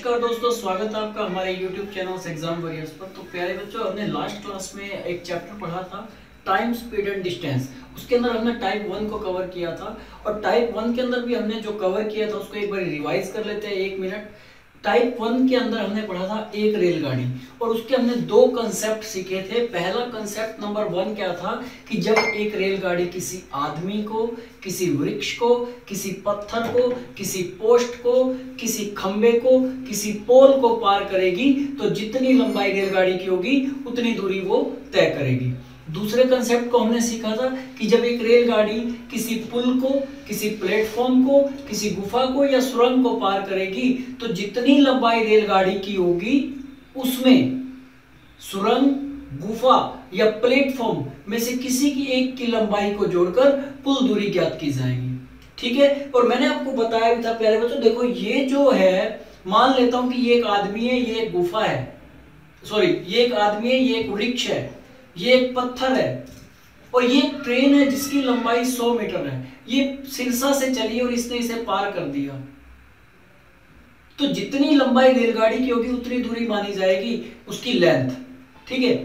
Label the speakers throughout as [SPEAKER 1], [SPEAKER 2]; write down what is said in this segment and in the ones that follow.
[SPEAKER 1] नमस्कार दोस्तों, स्वागत है आपका हमारे YouTube चैनल एग्जाम वॉरियर्स पर। तो प्यारे बच्चों, हमने लास्ट क्लास में एक चैप्टर पढ़ा था टाइम, स्पीड एंड डिस्टेंस। उसके अंदर हमने टाइप 1 को कवर किया था और टाइप 1 के अंदर भी हमने जो कवर किया था उसको एक बार रिवाइज कर लेते हैं 1 मिनट। टाइप 1 के अंदर हमने पढ़ा था एक रेलगाड़ी और उसके हमने दो कंसेप्ट सीखे थे। पहला कंसेप्ट नंबर 1 क्या था कि जब एक रेलगाड़ी किसी आदमी को, किसी वृक्ष को, किसी पत्थर को, किसी पोस्ट को, किसी खंबे को, किसी पोल को पार करेगी तो जितनी लंबाई रेलगाड़ी की होगी उतनी दूरी वो तय करेगी। दूसरे कंसेप्ट को हमने सीखा था कि जब एक रेलगाड़ी किसी पुल को, किसी प्लेटफॉर्म को, किसी गुफा को या सुरंग को पार करेगी तो जितनी लंबाई रेलगाड़ी की होगी उसमें सुरंग, गुफा या प्लेटफॉर्म में से किसी की एक की लंबाई को जोड़कर कुल दूरी ज्ञात की जाएगी। ठीक है। और मैंने आपको बताया भी था प्यारे बच्चों, देखो ये जो है, मान लेता हूं कि ये एक आदमी है, ये एक गुफा है, सॉरी ये एक आदमी है, ये एक वृक्ष है, ये एक पत्थर है और ये एक ट्रेन है जिसकी लंबाई 100 मीटर है। ये सिरसा से चली और इसने इसे पार कर दिया तो जितनी लंबाई रेलगाड़ी की होगी उतनी दूरी मानी जाएगी उसकी लेंथ। ठीक है।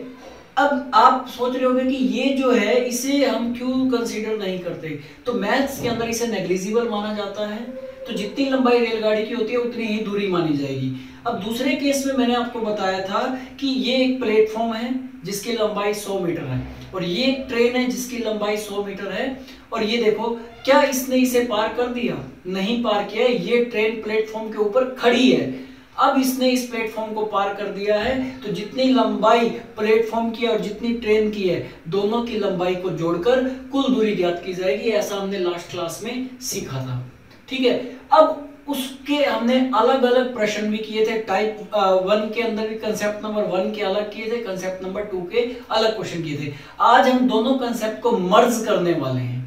[SPEAKER 1] अब आप सोच रहे होंगे कि ये जो है इसे हम क्यों कंसीडर नहीं करते, तो मैथ्स के अंदर इसे नेग्लिजिबल माना जाता है। तो जितनी लंबाई रेलगाड़ी की होती है उतनी ही दूरी मानी जाएगी। अब दूसरे केस में मैंने आपको बताया था कि ये एक प्लेटफॉर्म है जिसकी लंबाई 100 मीटर है और ये एक ट्रेन है जिसकी लंबाई 100 मीटर है और ये देखो क्या इसने इसे पार कर दिया? नहीं पार किया। ये ट्रेन प्लेटफॉर्म के ऊपर खड़ी है। अब इसने इस प्लेटफॉर्म को पार कर दिया है तो जितनी लंबाई प्लेटफॉर्म की है और जितनी ट्रेन की है दोनों की लंबाई को जोड़कर कुल दूरी ज्ञात की जाएगी। ऐसा हमने लास्ट क्लास में सीखा था। ठीक है। अब उसके हमने अलग अलग प्रश्न भी किए थे। टाइप 1 के अंदर भी कंसेप्ट नंबर 1 के अलग किए थे, कंसेप्ट नंबर 2 के अलग क्वेश्चन किए थे। आज हम दोनों कंसेप्ट को मर्ज करने वाले हैं।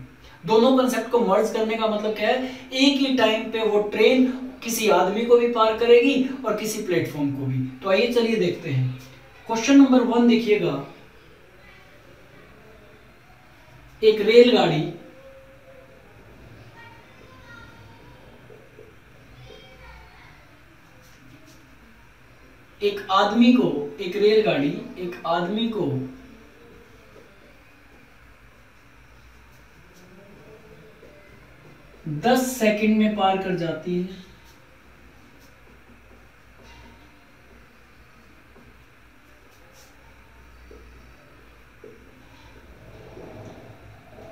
[SPEAKER 1] दोनों कंसेप्ट को मर्ज करने का मतलब क्या है, एक ही टाइम पे वो ट्रेन किसी आदमी को भी पार करेगी और किसी प्लेटफॉर्म को भी। तो आइए चलिए देखते हैं। क्वेश्चन नंबर 1 देखिएगा। एक रेलगाड़ी एक रेलगाड़ी एक आदमी को 10 सेकंड में पार कर जाती है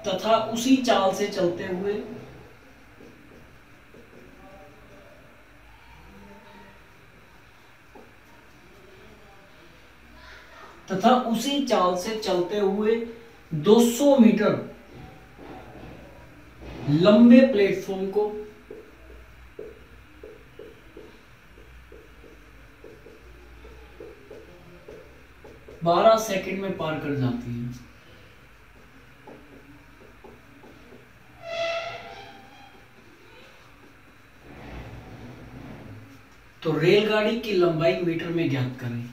[SPEAKER 1] तथा उसी चाल से चलते हुए तथा उसी चाल से चलते हुए 200 मीटर लंबे प्लेटफॉर्म को 12 सेकंड में पार कर जाती है। तो रेलगाड़ी की लंबाई मीटर में ज्ञात करें।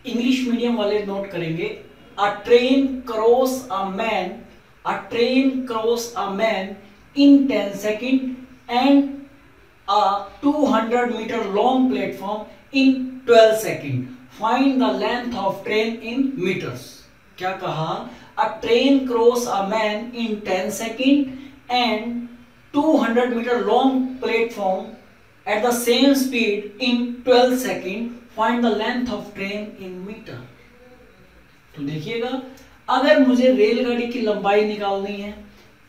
[SPEAKER 1] इंग्लिश मीडियम वाले नोट करेंगे। A train cross a man in 10 second and a 200 meter long platform in 12 second. Find the length of train in meters. क्या कहा? A train cross a man in 10 second and 200 meter long platform at the same speed in 12 second. Find the length of train in meter. तो देखिएगा, अगर मुझे रेलगाड़ी की लंबाई निकालनी है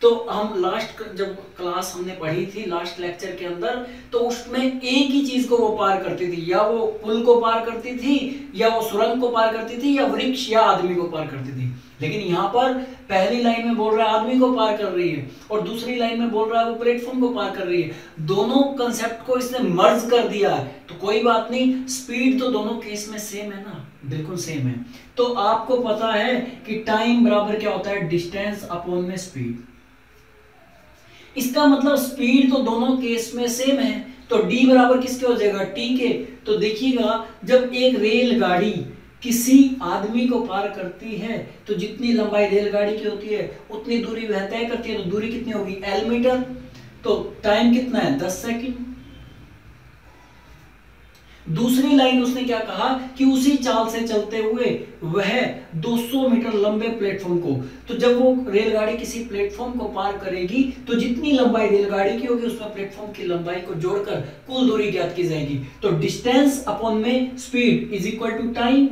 [SPEAKER 1] तो हम लास्ट जब क्लास हमने पढ़ी थी लास्ट लेक्चर के अंदर, तो उसमें एक ही चीज को वो पार करती थी, या वो पुल को पार करती थी, या वो सुरंग को पार करती थी, या वृक्ष या आदमी को पार करती थी। लेकिन यहाँ पर पहली लाइन में बोल रहा है आदमी को पार कर रही है और दूसरी लाइन में बोल रहा है वो प्लेटफॉर्म को पार कर रही है। दोनों कंसेप्ट को इसने मर्ज कर दिया है। तो कोई बात नहीं, स्पीड तो दोनों केस में सेम है ना, बिल्कुल सेम है। तो आपको पता है कि टाइम बराबर क्या होता है, डिस्टेंस अपॉन में स्पीड। इसका मतलब स्पीड तो दोनों केस में सेम है, तो d बराबर किसके हो जाएगा, t के। तो देखिएगा जब एक रेलगाड़ी किसी आदमी को पार करती है तो जितनी लंबाई रेलगाड़ी की होती है उतनी दूरी वह तय करती है, तो दूरी कितनी होगी, l मीटर। तो टाइम कितना है, 10 सेकंड। दूसरी लाइन उसने क्या कहा कि उसी चाल से चलते हुए वह 200 मीटर लंबे प्लेटफॉर्म को, तो जब वो रेलगाड़ी किसी प्लेटफॉर्म को पार करेगी तो जितनी लंबाई रेलगाड़ी की होगी उसमें प्लेटफॉर्म की लंबाई को जोड़कर कुल दूरी ज्ञात की जाएगी। तो डिस्टेंस अपॉन में speed is equal to time.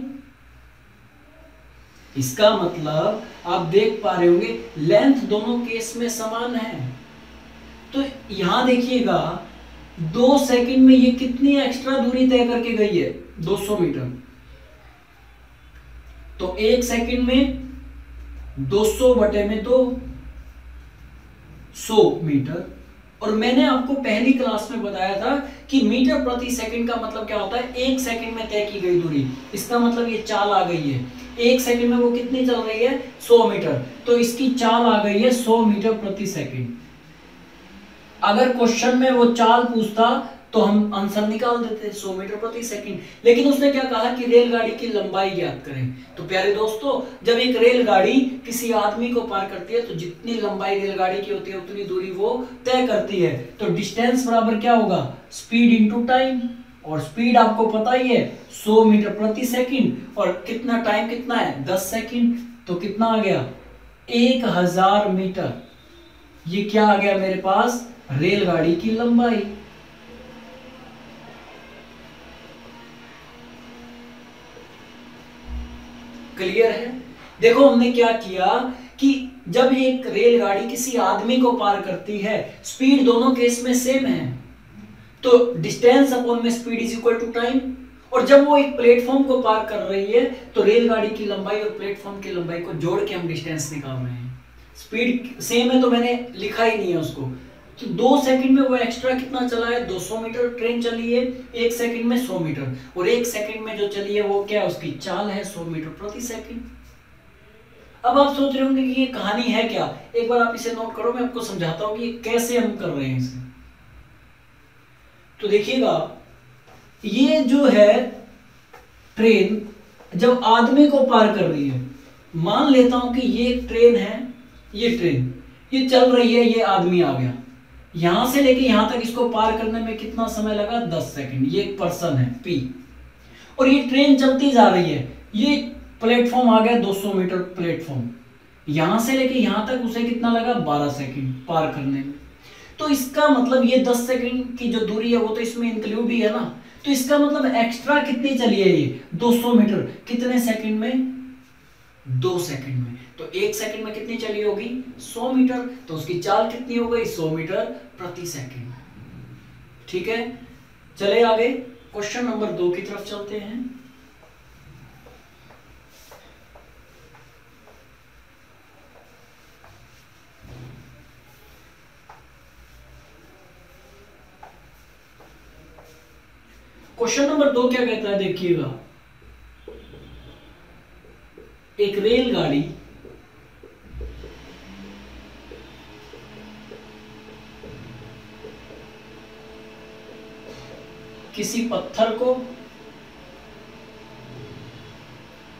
[SPEAKER 1] इसका मतलब आप देख पा रहे होंगे लेंथ दोनों केस में समान है। तो यहां देखिएगा 2 सेकंड में ये कितनी एक्स्ट्रा दूरी तय करके गई है, 200 मीटर। तो 1 सेकंड में 200 बटे में 2, 100 मीटर। और मैंने आपको पहली क्लास में बताया था कि मीटर प्रति सेकंड का मतलब क्या होता है, 1 सेकंड में तय की गई दूरी। इसका मतलब ये चाल आ गई है, 1 सेकंड में वो कितनी चल रही है, 100 मीटर। तो इसकी चाल आ गई है 100 मीटर प्रति सेकंड। अगर क्वेश्चन में वो चाल पूछता तो हम आंसर निकाल देते 100 मीटर प्रति सेकंड, लेकिन उसने क्या कहा कि रेलगाड़ी की लंबाई ज्ञात करें। तो प्यारे दोस्तों, जब एक रेलगाड़ी किसी आदमी को पार करती है तो जितनी लंबाई रेलगाड़ी की होती है उतनी दूरी वो तय करती है। तो डिस्टेंस बराबर क्या होगा, स्पीड इंटू टाइम। और स्पीड आपको पता ही है 100 मीटर प्रति सेकंड, और कितना टाइम कितना है, 10 सेकंड। तो कितना आ गया, 1000 मीटर। ये क्या आ गया मेरे पास, रेलगाड़ी की लंबाई। क्लियर है। देखो हमने क्या किया कि जब एक रेलगाड़ी किसी आदमी को पार करती है, स्पीड दोनों केस में सेम है, तो डिस्टेंस अपॉन में speed is equal to time. और जब वो एक प्लेटफॉर्म को पार कर रही है तो रेलगाड़ी की लंबाई और प्लेटफॉर्म की लंबाई को जोड़ के हम डिस्टेंस निकाल रहे हैं। स्पीड सेम है तो मैंने लिखा ही नहीं है उसको। तो 2 सेकंड में वो एक्स्ट्रा कितना चला है, 200 मीटर ट्रेन चली है, 1 सेकंड में 100 मीटर, और 1 सेकंड में जो चली है वो क्या, उसकी चाल है 100 मीटर प्रति सेकंड। अब आप सोच रहे होंगे कि ये कहानी है क्या, एक बार आप इसे नोट करो, मैं आपको समझाता हूं कि कैसे हम कर रहे हैं इसे। तो देखिएगा ये जो है ट्रेन जब आदमी को पार कर रही है, मान लेता हूं कि ये ट्रेन है, ये ट्रेन ये चल रही है, ये आदमी आ गया, यहां से लेके यहां तक इसको पार करने में कितना समय लगा, 10 सेकंड। ये एक पर्सन है पी, और ये ट्रेन चलती जा रही है, ये प्लेटफॉर्म आ गया 200 मीटर प्लेटफॉर्म, यहां से लेके यहां तक उसे कितना लगा, 12 सेकंड पार करने में। तो इसका मतलब ये 10 सेकंड की जो दूरी है वो तो इसमें इंक्लूड ही है ना, तो इसका मतलब एक्स्ट्रा कितनी चली है ये 200 मीटर, कितने सेकंड में, 2 सेकंड में। तो 1 सेकंड में कितनी चली होगी, 100 मीटर, तो उसकी चाल कितनी हो गई, 100 मीटर प्रति सेकंड। ठीक है, चले आगे क्वेश्चन नंबर 2 की तरफ चलते हैं। क्वेश्चन नंबर 2 क्या कहता है, देखिएगा एक रेलगाड़ी किसी पत्थर को,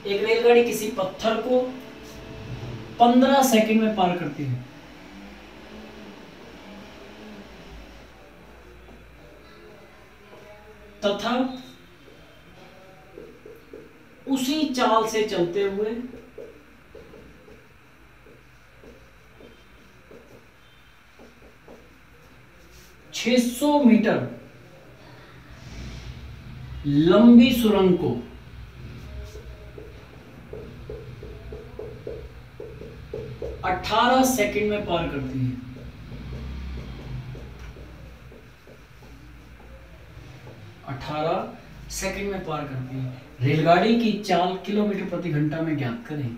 [SPEAKER 1] एक रेलगाड़ी किसी पत्थर को 15 सेकंड में पार करती है। तथा उसी चाल से चलते हुए 600 मीटर लंबी सुरंग को 18 सेकंड में पार करती है। 18 सेकंड में पार करती है। रेलगाड़ी की चाल किलोमीटर प्रति घंटा में ज्ञात करें।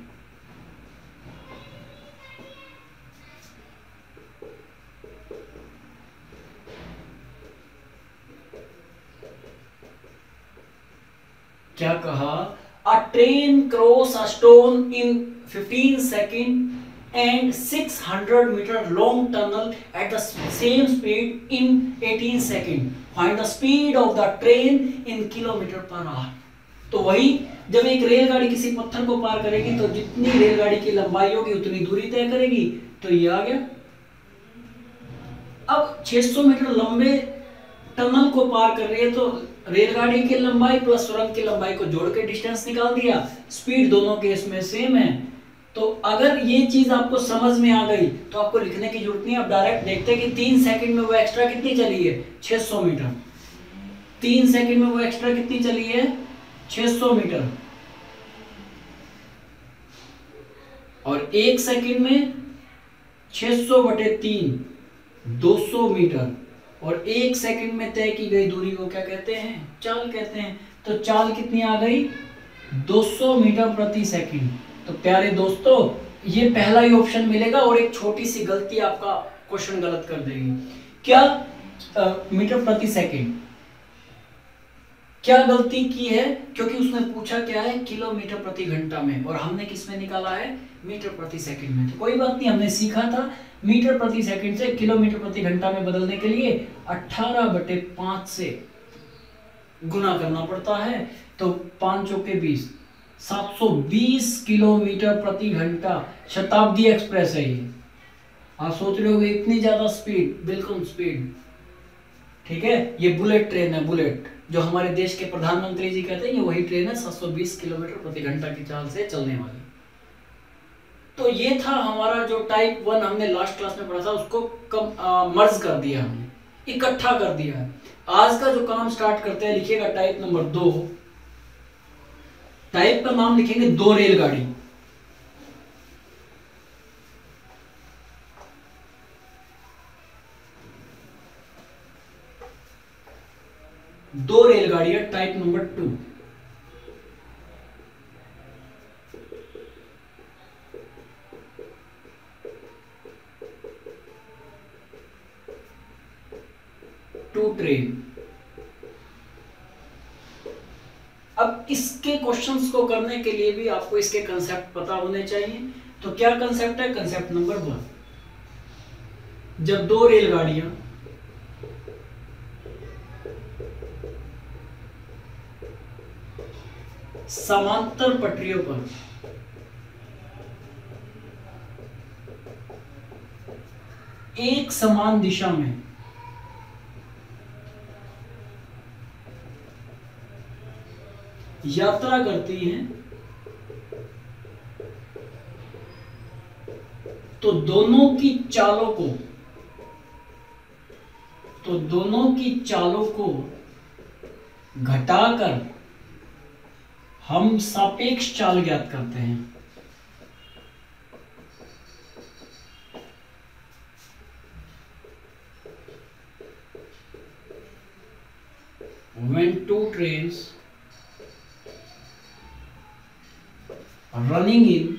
[SPEAKER 1] क्या कहा, a train cross a stone in 15 second and 600 meter long tunnel at the same speed in 18 seconds. Find the speed of the train in kilometer per hour. तो वही जब एक रेलगाड़ी किसी पत्थर को पार करेगी तो जितनी रेलगाड़ी की लंबाई होगी उतनी दूरी तय करेगी, तो ये आ गया। अब 600 मीटर लंबे टनल को पार कर रही है तो रेलगाड़ी की लंबाई प्लस सुरंग की लंबाई को जोड़ के डिस्टेंस निकाल दिया, स्पीड दोनों केस में सेम है। तो अगर ये चीज आपको समझ में आ गई तो आपको लिखने की जरूरत नहीं, आप डायरेक्ट देखते हैं कि 3 सेकंड में वो एक्स्ट्रा कितनी चली है, 600 मीटर। 3 सेकंड में वो एक्स्ट्रा कितनी चली है, 600 मीटर। और 1 सेकंड में 600/3 200 मीटर। और 1 सेकंड में तय की गई दूरी को क्या कहते हैं, चाल कहते हैं। तो चाल कितनी आ गई, 200 मीटर प्रति सेकंड। तो प्यारे दोस्तों ये पहला ही ऑप्शन मिलेगा और एक छोटी सी गलती आपका क्वेश्चन गलत कर देगी। क्या मीटर प्रति सेकंड, क्या गलती की है, क्योंकि उसने पूछा क्या है, किलोमीटर प्रति घंटा में, और हमने किस में निकाला है, मीटर प्रति सेकंड में। तो कोई बात नहीं, हमने सीखा था मीटर प्रति सेकंड से किलोमीटर प्रति घंटा में बदलने के लिए 18/5 से गुना करना पड़ता है। तो 5 चौके 20, 720 किलोमीटर प्रति घंटा शताब्दी एक्सप्रेस है ये। आप सोच रहे होगे इतनी ज्यादा स्पीड, बिल्कुल स्पीड, ठीक है। ये बुलेट ट्रेन है, बुलेट, जो हमारे देश के प्रधानमंत्री जी कहते हैं, ये वही ट्रेन है 720 किलोमीटर प्रति घंटा की चाल से चलने वाली। तो ये था हमारा जो टाइप 1 हमने लास्ट क्लास में पढ़ा था, उसको मर्ज कर दिया, हमने इकट्ठा कर दिया है। आज का जो काम स्टार्ट करते हैं, लिखिएगा टाइप नंबर 2। टाइप का नाम लिखेंगे 2 रेलगाड़ी। दो रेलगाड़ियां, टाइप नंबर 2। ट्रेन। अब इसके क्वेश्चंस को करने के लिए भी आपको इसके कंसेप्ट पता होने चाहिए। तो क्या कंसेप्ट है, कंसेप्ट नंबर 1, जब 2 रेलगाड़ियां समांतर पटरियों पर एक समान दिशा में यात्रा करती हैं, तो दोनों की चालों को घटाकर हम सापेक्ष चाल ज्ञात करते हैं। When 2 trains running in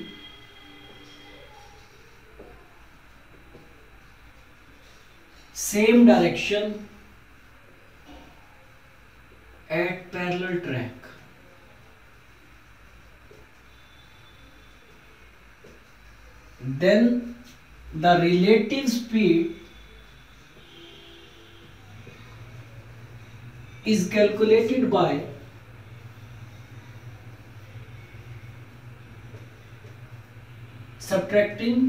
[SPEAKER 1] same direction at parallel track, then the relative speed is calculated by subtracting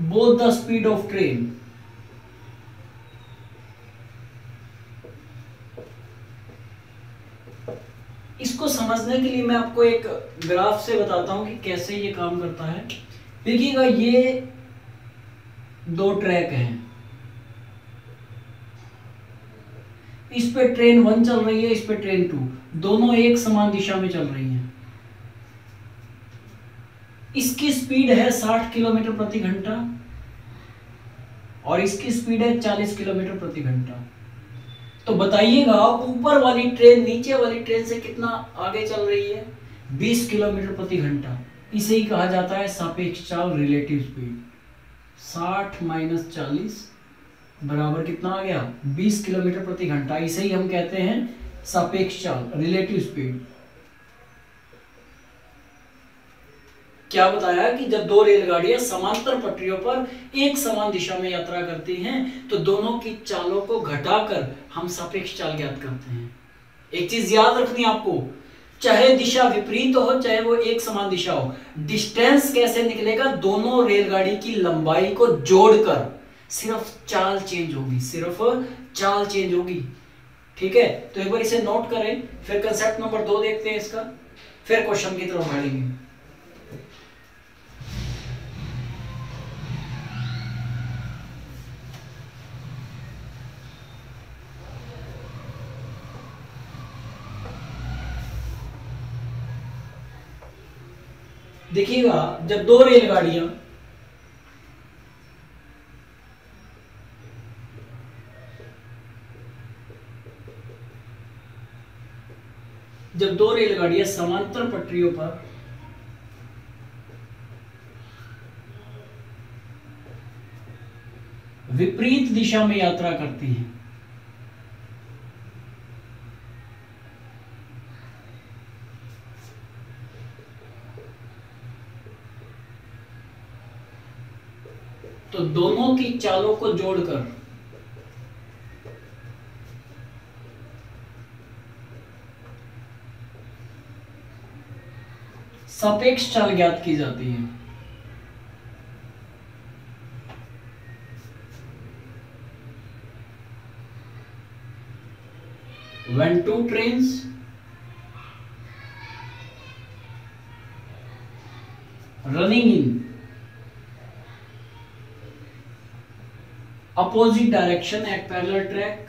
[SPEAKER 1] both the speed of train. इसको समझने के लिए मैं आपको एक ग्राफ से बताता हूं कि कैसे ये काम करता है। देखिएगा, ये 2 ट्रैक हैं, इस पे ट्रेन 1 चल रही है, इस पे ट्रेन 2, दोनों एक समान दिशा में चल रही हैं। इसकी स्पीड है 60 किलोमीटर प्रति घंटा और इसकी स्पीड है 40 किलोमीटर प्रति घंटा। तो बताइएगा, ऊपर वाली ट्रेन नीचे वाली ट्रेन से कितना आगे चल रही है, 20 किलोमीटर प्रति घंटा। इसे ही कहा जाता है सापेक्ष चाल, रिलेटिव स्पीड। 60 - 40 बराबर कितना आ गया, 20 किलोमीटर प्रति घंटा। इसे ही हम कहते हैं सापेक्ष चाल, रिलेटिव स्पीड। क्या बताया कि जब दो रेलगाड़ियां समांतर पटरियों पर एक समान दिशा में यात्रा करती हैं तो दोनों की चालों को घटाकर हम सापेक्ष चाल ज्ञात करते हैं। एक चीज याद रखनी आपको, चाहे दिशा विपरीत हो चाहे वो एक समान दिशा हो, डिस्टेंस कैसे निकलेगा, दोनों रेलगाड़ी की लंबाई को जोड़कर सिर्फ चाल चेंज होगी, सिर्फ चाल चेंज होगी। ठीक है, तो एक बार इसे नोट करें, फिर कंसेप्ट नंबर 2 देखते हैं इसका, फिर क्वेश्चन की तरफ बढ़ेंगे। देखिएगा, जब दो रेलगाड़ियां समांतर पटरियों पर विपरीत दिशा में यात्रा करती हैं तो दोनों की चालों को जोड़कर सापेक्ष चाल ज्ञात की जाती है। When two trains running in opposite direction at parallel track,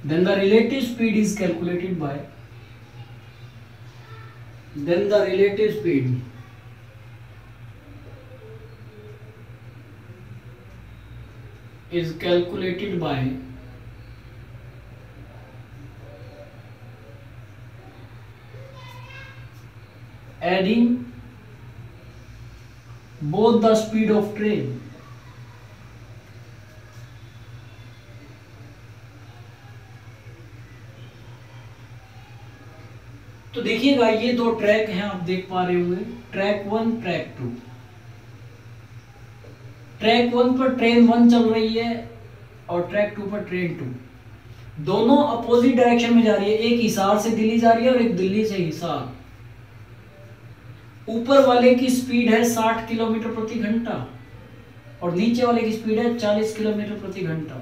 [SPEAKER 1] then the relative speed is calculated by adding both the speed of train तो देखिएगा, ये दो ट्रैक हैं, आप देख पा रहे होंगे, ट्रैक 1 ट्रैक 2। ट्रैक 1 पर ट्रेन 1 चल रही है और ट्रैक 2 पर ट्रेन 2, दोनों अपोजिट डायरेक्शन में जा रही है। एक हिसार से दिल्ली जा रही है और एक दिल्ली से हिसार। ऊपर वाले की स्पीड है 60 किलोमीटर प्रति घंटा और नीचे वाले की स्पीड है 40 किलोमीटर प्रति घंटा।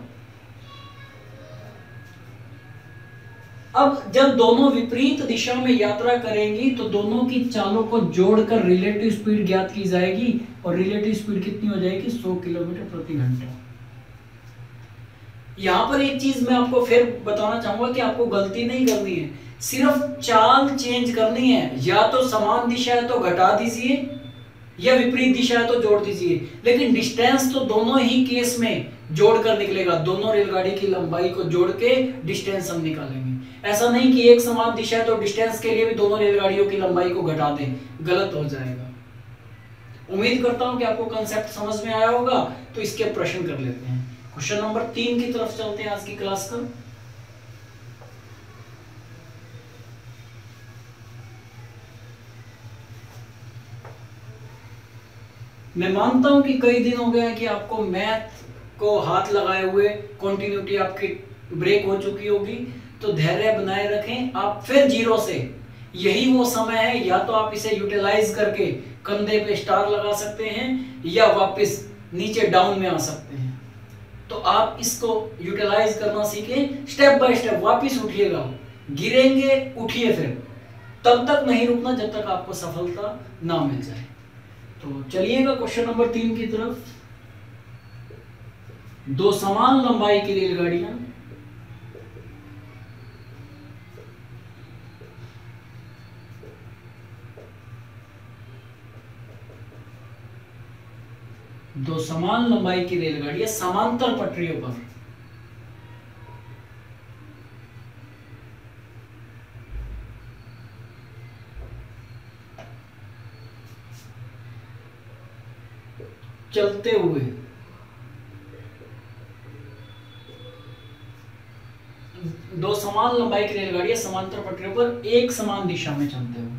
[SPEAKER 1] अब जब दोनों विपरीत दिशा में यात्रा करेंगी तो दोनों की चालों को जोड़कर रिलेटिव स्पीड ज्ञात की जाएगी और रिलेटिव स्पीड कितनी हो जाएगी, 100 किलोमीटर प्रति घंटा। यहां पर एक चीज मैं आपको फिर बताना चाहूंगा कि आपको गलती नहीं करनी है, सिर्फ चाल चेंज करनी है। या तो समान दिशा है तो घटा दीजिए या विपरीत दिशा है तो जोड़ दीजिए, लेकिन डिस्टेंस तो दोनों ही केस में जोड़कर निकलेगा। दोनों रेलगाड़ी की लंबाई को जोड़ के डिस्टेंस हम निकालेंगे। ऐसा नहीं कि एक समान दिशा है तो डिस्टेंस के लिए भी दोनों रेलगाड़ियों की लंबाई को घटा दें, गलत हो जाएगा। उम्मीद करता हूं कि आपको कंसेप्ट समझ में आया होगा। तो इसके प्रश्न कर लेते हैं। क्वेश्चन नंबर 3 की तरफ चलते हैं आज की क्लास का। मैं मानता हूं कि कई दिन हो गए हैं कि आपको मैथ को हाथ लगाए हुए, कंटिन्यूटी आपकी ब्रेक हो चुकी होगी, तो धैर्य बनाए रखें। आप फिर जीरो से, यही वो समय है, या तो आप इसे यूटिलाइज करके कंधे पे स्टार लगा सकते हैं या वापस नीचे डाउन में आ सकते हैं। तो आप इसको यूटिलाइज करना सीखें, स्टेप बाय स्टेप। वापस उठिएगा, गिरेंगे उठिए, फिर तब तक नहीं रुकना जब तक आपको सफलता ना मिल जाए। तो चलिएगा क्वेश्चन नंबर 3 की तरफ। दो समान लंबाई की रेलगाड़ियां समांतर पटरियों पर चलते हुए समान लंबाई की रेलगाड़ियां समांतर पटरियों पर एक समान दिशा में चलते हुए,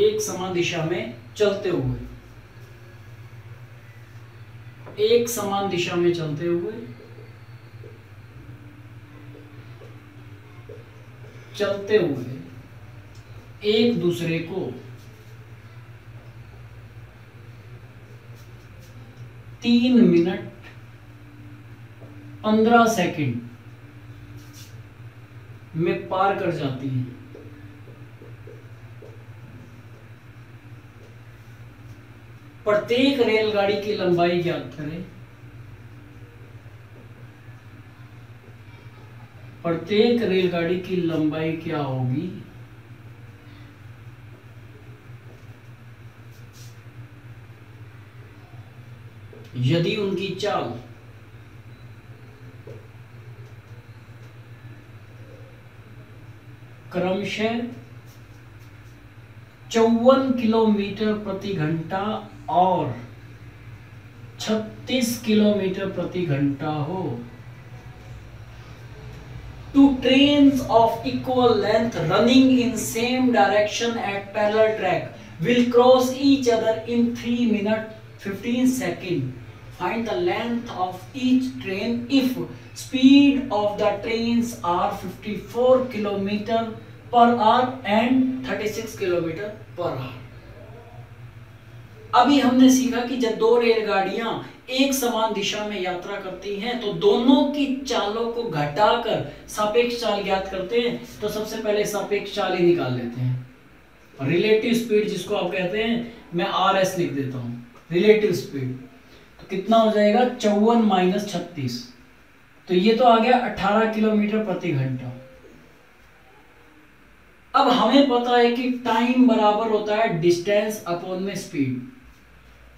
[SPEAKER 1] एक समान दिशा में चलते हुए, एक समान दिशा में चलते हुए, चलते हुए एक दूसरे को 3 मिनट 15 सेकंड में पार कर जाती हैं। प्रत्येक रेलगाड़ी की लंबाई ज्ञात करें। प्रत्येक रेलगाड़ी की लंबाई क्या होगी? यदि उनकी चाल क्रमशः 54 किलोमीटर प्रति घंटा और 36 किलोमीटर प्रति घंटा हो। Two trains of equal length running in same direction at parallel track will cross each other in 3 minutes 15 seconds. Find the length of each train if speed of the trains are 54 kilometer per hour and 36 kilometer per hour. अभी हमने सीखा कि जब दो रेलगाड़ियां एक समान दिशा में यात्रा करती हैं तो दोनों की चालों को घटाकर सापेक्ष चाल ज्ञात करते हैं। तो सबसे पहले सापेक्ष चाल ही निकाल लेते हैं। रिलेटिव स्पीड जिसको आप कहते हैं, मैं RS लिख देता हूं, रिलेटिव स्पीड। तो कितना हो जाएगा? 54 माइनस 36, तो ये तो आ गया 18 किलोमीटर प्रति घंटा। अब हमें पता है कि टाइम बराबर होता है डिस्टेंस अपॉन में स्पीड।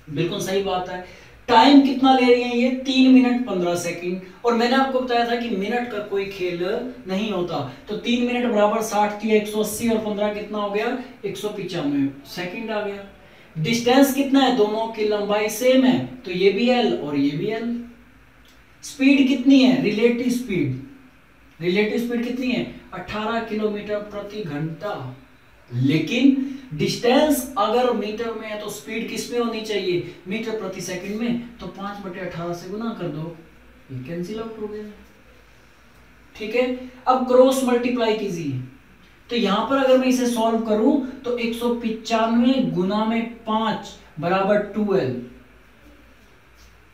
[SPEAKER 1] बिल्कुल सही बात है। टाइम कितना ले रही है ये? 3 मिनट 15 सेकंड। और मैंने आपको बताया था कि मिनट का कोई खेल नहीं होता। तो 3 मिनट बराबर 60 थी, 180 और 15 कितना हो गया? 195 सेकंड आ गया। डिस्टेंस कितना है? दोनों की लंबाई सेम है, तो ये भी L और ये भी L। स्पीड कितनी है? Relative speed. रिलेटिव स्पीड कितनी है? 18 किलोमीटर प्रति घंटा। लेकिन डिस्टेंस अगर मीटर में है तो स्पीड किस में होनी चाहिए? मीटर प्रति सेकंड में। तो 5/18 से गुना कर दो, ये कैंसिल आउट हो गया। ठीक है, अब क्रॉस मल्टीप्लाई कीजिए। तो यहां पर अगर मैं इसे सॉल्व करूं तो 195 गुना में 5 बराबर 2L।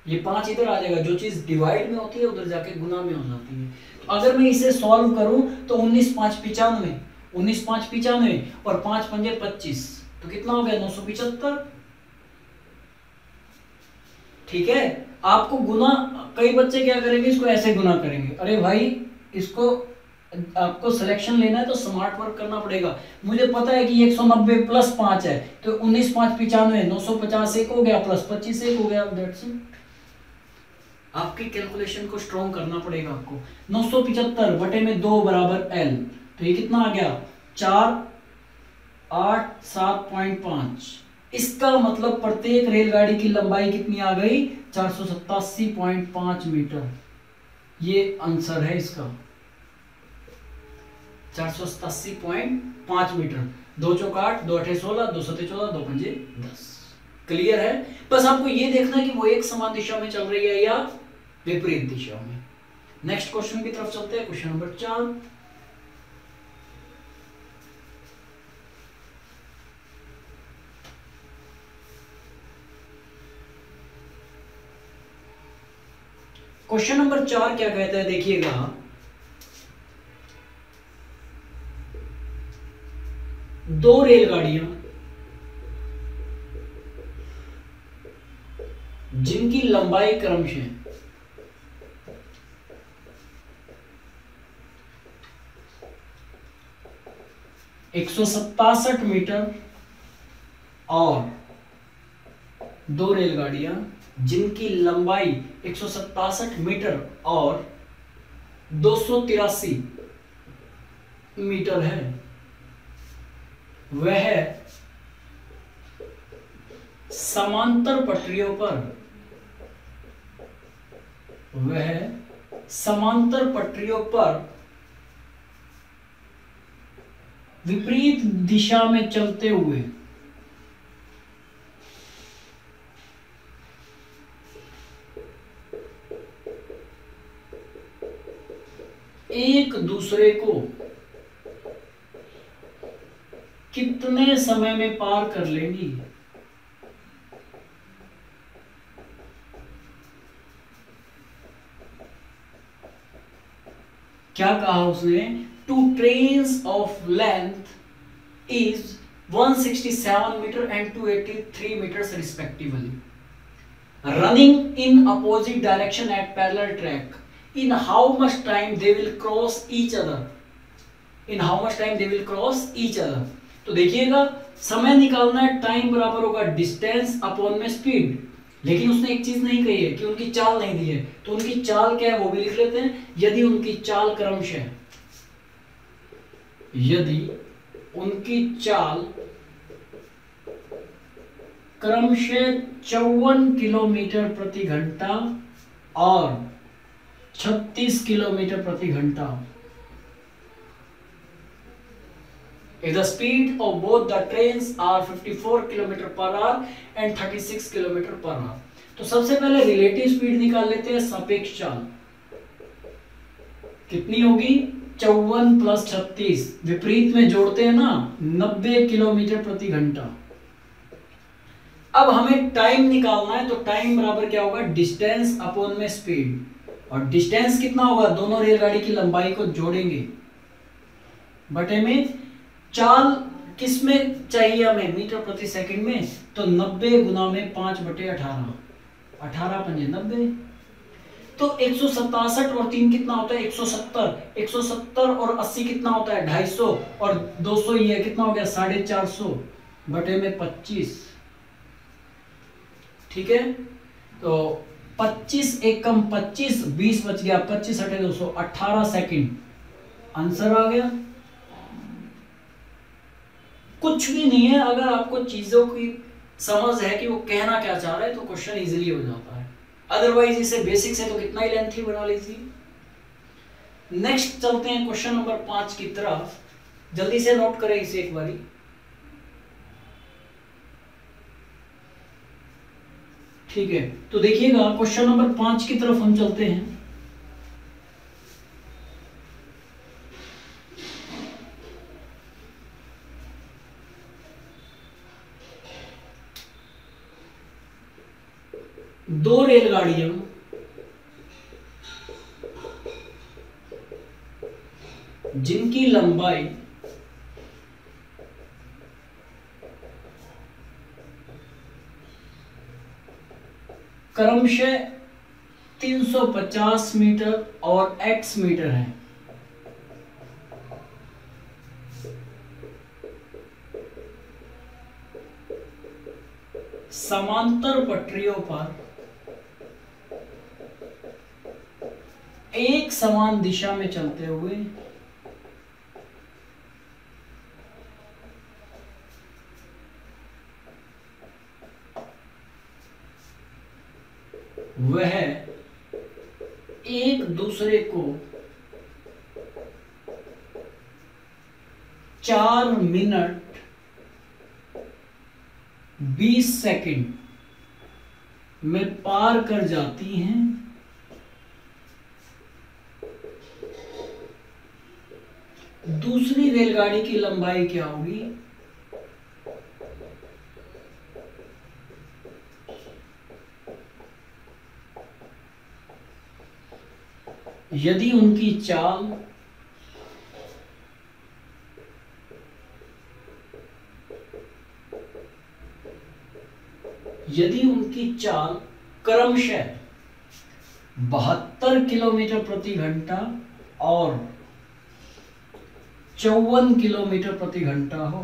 [SPEAKER 1] ये 5 इधर आ जाएगा, जो चीज डिवाइड में होती है उधर जाके गुना में हो जाती है। तो अगर मैं इसे सॉल्व करूं तो 19 5 95, 19 5 95 और 5 पंजे 25, तो कितना हो गया? 975। ठीक है, आपको गुना, कई बच्चे क्या करेंगे, इसको ऐसे गुना करेंगे। अरे भाई, इसको आपको सिलेक्शन लेना है तो स्मार्ट वर्क करना पड़ेगा। मुझे पता है कि 190 प्लस 5 है, तो 19 5 95, 950 एक हो गया प्लस 25 एक हो गया। That's it. आपकी कैलकुलेशन को स्ट्रॉन्ग करना पड़ेगा आपको। 975 बटे में 2 बराबर L, तो ये कितना आ गया? 487.5। इसका मतलब प्रत्येक रेलगाड़ी की लंबाई कितनी आ गई? 487.5 मीटर। ये आंसर है इसका, 487.5 मीटर। 2 चौक 8, 2 8 16, 2 7 14, 2 पंजे 10। क्लियर है? बस आपको ये देखना है कि वो एक समान दिशा में चल रही है या विपरीत दिशा में। नेक्स्ट क्वेश्चन की तरफ चलते हैं, क्वेश्चन नंबर 4। क्वेश्चन नंबर 4 क्या कहता है, देखिएगा। दो रेलगाड़ियां जिनकी लंबाई क्रमशः 167 मीटर और दो रेलगाड़ियां जिनकी लंबाई 167 मीटर और 283 मीटर है, वह समांतर पटरियों पर वह समांतर पटरियों पर विपरीत दिशा में चलते हुए एक दूसरे को कितने समय में पार कर लेंगी? क्या कहा उसने? Two trains of length is 167 meter and 283 meters respectively, running in opposite direction at parallel track, in how much time they will cross each other, in how much time they will cross each other। तो देखिएगा, समय निकालना है, time बराबर होगा distance upon में speed. लेकिन उसने एक चीज नहीं कही है कि उनकी चाल नहीं दी है, तो उनकी चाल क्या है वो भी लिख लेते हैं। यदि उनकी चाल क्रमशः, यदि उनकी चाल क्रमशः 54 किलोमीटर प्रति घंटा और 36 किलोमीटर प्रति घंटा, if the speed of both the trains are 54 kilometre per hour and 36 kilometre per hour. तो सबसे पहले रिलेटिव स्पीड निकाल लेते हैं, सापेक्ष चाल कितनी होगी? 54 प्लस 36, विपरीत में जोड़ते हैं ना, 90 किलोमीटर प्रति घंटा। अब हमें टाइम निकालना है, तो टाइम बराबर क्या होगा? डिस्टेंस अपॉन में स्पीड। और डिस्टेंस कितना होगा? दोनों रेलगाड़ी की लंबाई को जोड़ेंगे बटे में चाल किस में चाहिए हमें? मीटर प्रति सेकंड में। तो 90 गुना में 5/18, 18 पंजे 90। तो 167 और 3 कितना होता है? 170। 170 और 80 कितना होता है? 250। और 200 ये कितना हो गया? 450 बटे में 25। ठीक है, तो 25 एक कम 25, 20 बच गया, 25 हटे 200, 18 सेकंड आंसर आ गया। कुछ भी नहीं है, अगर आपको चीजों की समझ है कि वो कहना क्या चाह रहा है तो क्वेश्चन इजीली हो जाता है। अदरवाइज इसे बेसिक से तो कितना ही लेंथी बना लीजिए। नेक्स्ट चलते हैं क्वेश्चन नंबर 5 की तरफ। जल्दी से नोट करें इसे एक बारी। ठीक है, तो देखिएगा क्वेश्चन नंबर 5 की तरफ हम चलते हैं। दो रेलगाड़ियां जिनकी लंबाई क्रमशः 350 मीटर और x मीटर है, समांतर पटरियों पर एक समान दिशा में चलते हुए वह एक दूसरे को 4 मिनट 20 सेकंड में पार कर जाती हैं। दूसरी रेलगाड़ी की लंबाई क्या होगी? यदि उनकी चाल क्रमशः 72 किलोमीटर प्रति घंटा और 54 किलोमीटर प्रति घंटा हो।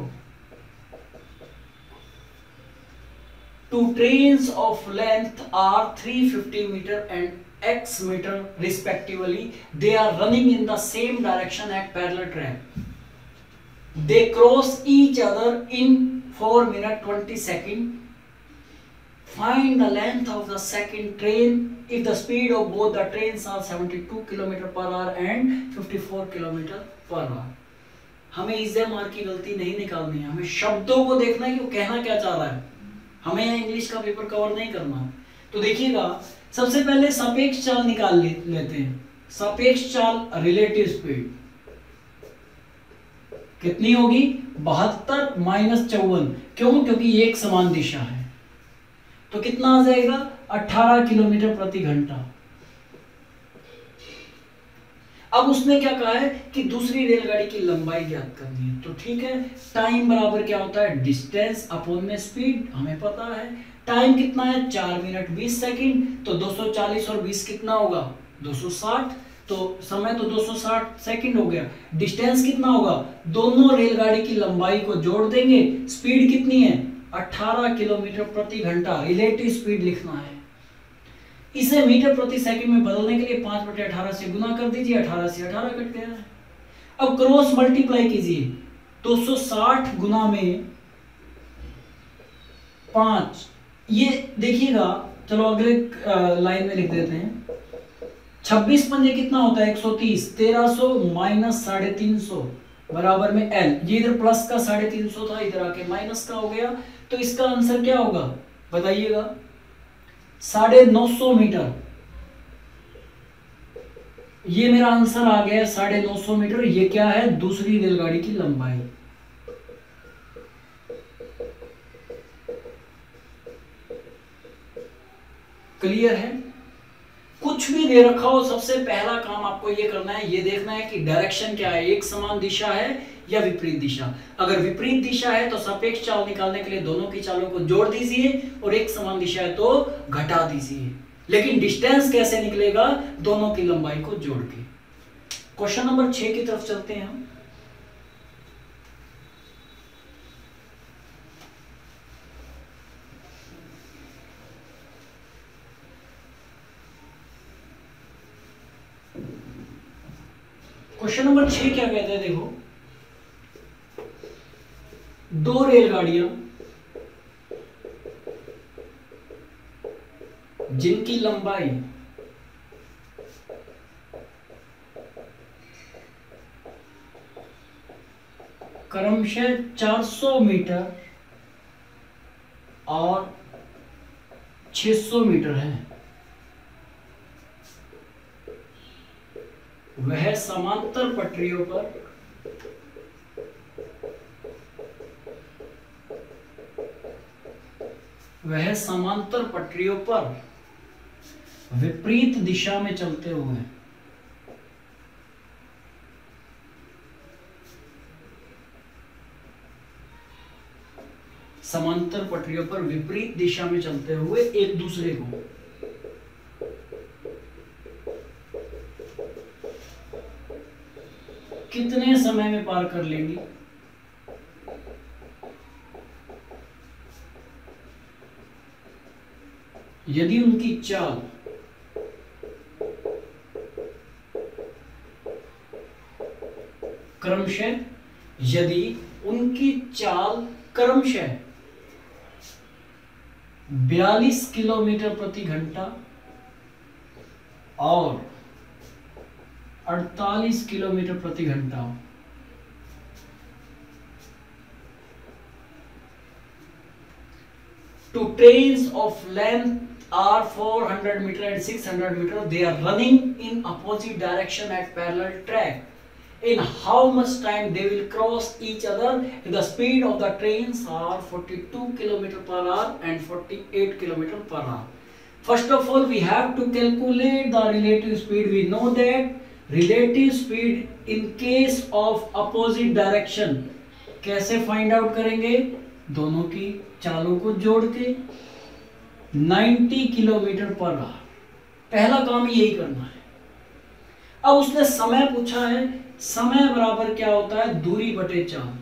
[SPEAKER 1] Two trains of length are 350 meter and x meter respectively. They are running in the same direction at parallel track. They cross each other in 4 minutes 20 seconds Find the length of the second train if the speed of both the trains are 72 km per hour and 54 km per hour. हमें exam mark की गलती नहीं निकालनी है, हमें शब्दों को देखना है कि वो कहना क्या चाह रहा है, हमें यहाँ इंग्लिश का पेपर कवर नहीं करना। तो देखिएगा, सबसे पहले सापेक्ष चाल निकाल लेते हैं। सापेक्ष चाल रिलेटिव स्पीड कितनी होगी? 72 माइनस 54। क्यों? क्योंकि ये एक समान दिशा है। तो कितना आ जाएगा? 18 किलोमीटर प्रति घंटा। अब उसने क्या कहा है कि दूसरी रेलगाड़ी की लंबाई ज्ञात करनी है। तो ठीक है, टाइम बराबर क्या होता है? डिस्टेंस अपॉन में स्पीड, हमें पता है। टाइम कितना है? 4 मिनट 20 सेकंड। तो 240 और 20 कितना होगा? 260। तो समय तो 260 सेकंड हो गया। डिस्टेंस कितना होगा? दोनों रेलगाड़ी की लंबाई को जोड़ देंगे। स्पीड कितनी है? 18 किलोमीटर प्रति घंटा। रिलेटिव स्पीड लिखना है। इसे मीटर प्रति सेकंड में बदलने के लिए 5/18 से गुना कर दीजिए। 18 से 18 कट गया है। अब क्रॉस मल्टीप्लाई कीजिए। 260 गुना में 5, ये देखिएगा, चलो अगले लाइन में लिख देते हैं। 26 पंजे कितना होता है? 130। 1300 माइनस 350 बराबर में एल। ये इधर प्लस का 350 था, इधर आके माइनस का हो गया। तो इसका आंसर क्या होगा बताइएगा? 950 मीटर। ये मेरा आंसर आ गया 950 मीटर। ये क्या है? दूसरी रेलगाड़ी की लंबाई। क्लियर है? कुछ भी दे रखा हो, सबसे पहला काम आपको ये करना है, ये देखना है कि डायरेक्शन क्या है, एक समान दिशा है या विपरीत दिशा। अगर विपरीत दिशा है तो सापेक्ष चाल निकालने के लिए दोनों की चालों को जोड़ दीजिए, और एक समान दिशा है तो घटा दीजिए। लेकिन डिस्टेंस कैसे निकलेगा? दोनों की लंबाई को जोड़ के। क्वेश्चन नंबर 6 की तरफ चलते हैं हम। क्वेश्चन नंबर 6 क्या कहते हैं? देखो, दो रेलगाड़ियां जिनकी लंबाई क्रमशः 400 मीटर और 600 मीटर है, वह समांतर पटरियों पर विपरीत दिशा में चलते हुए एक दूसरे को कितने समय में पार कर लेंगी? यदि उनकी चाल क्रमशः 42 किलोमीटर प्रति घंटा और 48 किलोमीटर प्रति घंटा two trains of length are 400 meter and 600 meter, they are running in opposite direction at parallel track. In how much time they will cross each other? The speed of the trains are 42 km per hour and 48 km per hour. First of all, we have to calculate the relative speed. We know that relative speed in case of opposite direction कैसे find out करेंगे? दोनों की चालों को जोड़ के 90 kilometre per hour. पहला काम यही करना है। अब उसने समय पूछा है, समय बराबर क्या होता है? दूरी बटे चाल।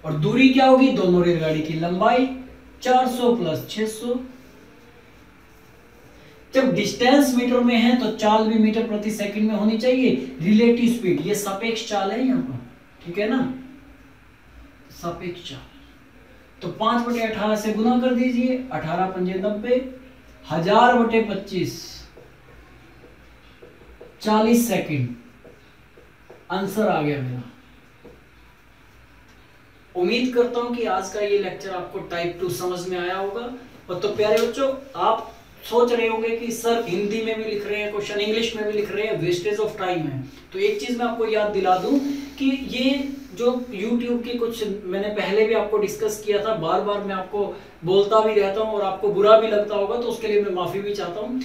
[SPEAKER 1] और दूरी क्या होगी? दोनों रेलगाड़ी की लंबाई 400 प्लस 600। जब डिस्टेंस मीटर में है तो चाल भी मीटर प्रति सेकंड में होनी चाहिए। रिलेटिव स्पीड, ये सापेक्ष चाल है यहां पर, ठीक है ना? सापेक्ष चाल। तो 5/18 से गुना कर दीजिए, 18 पंजे 90, 1000/25 40 सेकंड। आंसर आ गया मेरा। उम्मीद करता हूं कि आज का ये लेक्चर आपको टाइप 2 समझ में आया होगा। और तो प्यारे बच्चों, आप सोच रहे होंगे कि सर हिंदी में भी लिख रहे हैं क्वेश्चन, इंग्लिश में भी लिख रहे हैं, वेस्टेज ऑफ टाइम है। तो एक चीज मैं आपको याद दिला दूं कि ये जो YouTube की कुछ मैंने पहले भी आपको डिस्कस किया था, बार बार मैं आपको बोलता भी रहता हूं और आपको बुरा भी लगता होगा, तो उसके लिए मैं माफी भी चाहता हूं।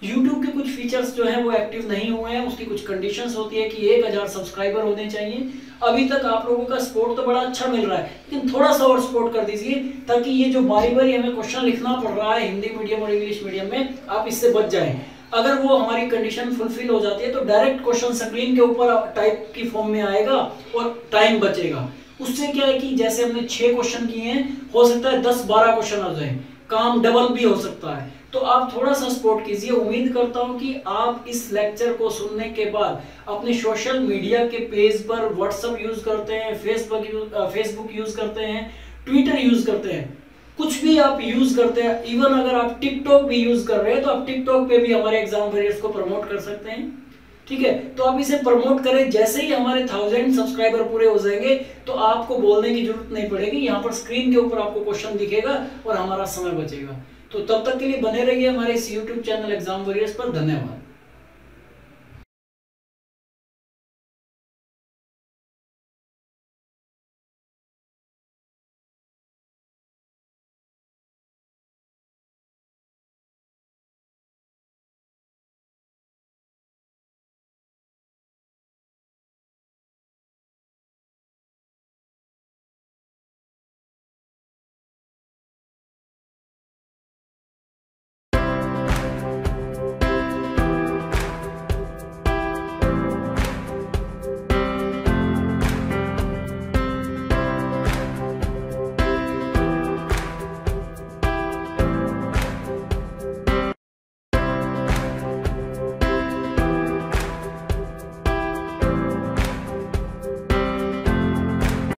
[SPEAKER 1] YouTube के कुछ फीचर्स जो हैं वो एक्टिव नहीं हुए हैं, उसकी कुछ कंडीशंस होती है कि 1000 सब्सक्राइबर होने चाहिए। अभी तक आप लोगों का सपोर्ट तो बड़ा अच्छा मिल रहा है, लेकिन थोड़ा सा और सपोर्ट कर दीजिए, ताकि ये जो बारी बारी हमें क्वेश्चन लिखना पड़ रहा है हिंदी मीडियम और इंग्लिश मीडियम में, आप इससे बच जाएं। अगर वो हमारी कंडीशन फुलफिल हो जाती है तो डायरेक्ट क्वेश्चन स्क्रीन के ऊपर टाइप की फॉर्म में आएगा और टाइम बचेगा। उससे क्या है कि जैसे हमने 6 क्वेश्चन किए हैं, हो सकता है 10-12 क्वेश्चन आ जाए, काम डबल भी हो सकता है। तो आप थोड़ा सा सपोर्ट कीजिए। उम्मीद करता हूं कि आप इस लेक्चर को सुनने के बाद अपने सोशल मीडिया के पेज पर, व्हाट्सएप यूज करते हैं, फेसबुक यूज करते हैं, ट्विटर यूज करते हैं, कुछ भी आप यूज करते हैं, इवन अगर आप टिकटॉक भी यूज कर रहे हैं तो आप टिकटॉक पे भी हमारे एग्जाम वॉरियर्स को प्रमोट कर सकते हैं। ठीक है, तो आप इसे प्रमोट करें। जैसे ही हमारे 1000 सब्सक्राइबर पूरे हो जाएंगे तो आपको बोलने की जरूरत नहीं पड़ेगी, यहाँ पर स्क्रीन के ऊपर आपको क्वेश्चन दिखेगा और हमारा समय बचेगा। तो तब तक के लिए बने रहिए हमारे इस YouTube चैनल एग्जाम वॉरियर्स पर। धन्यवाद।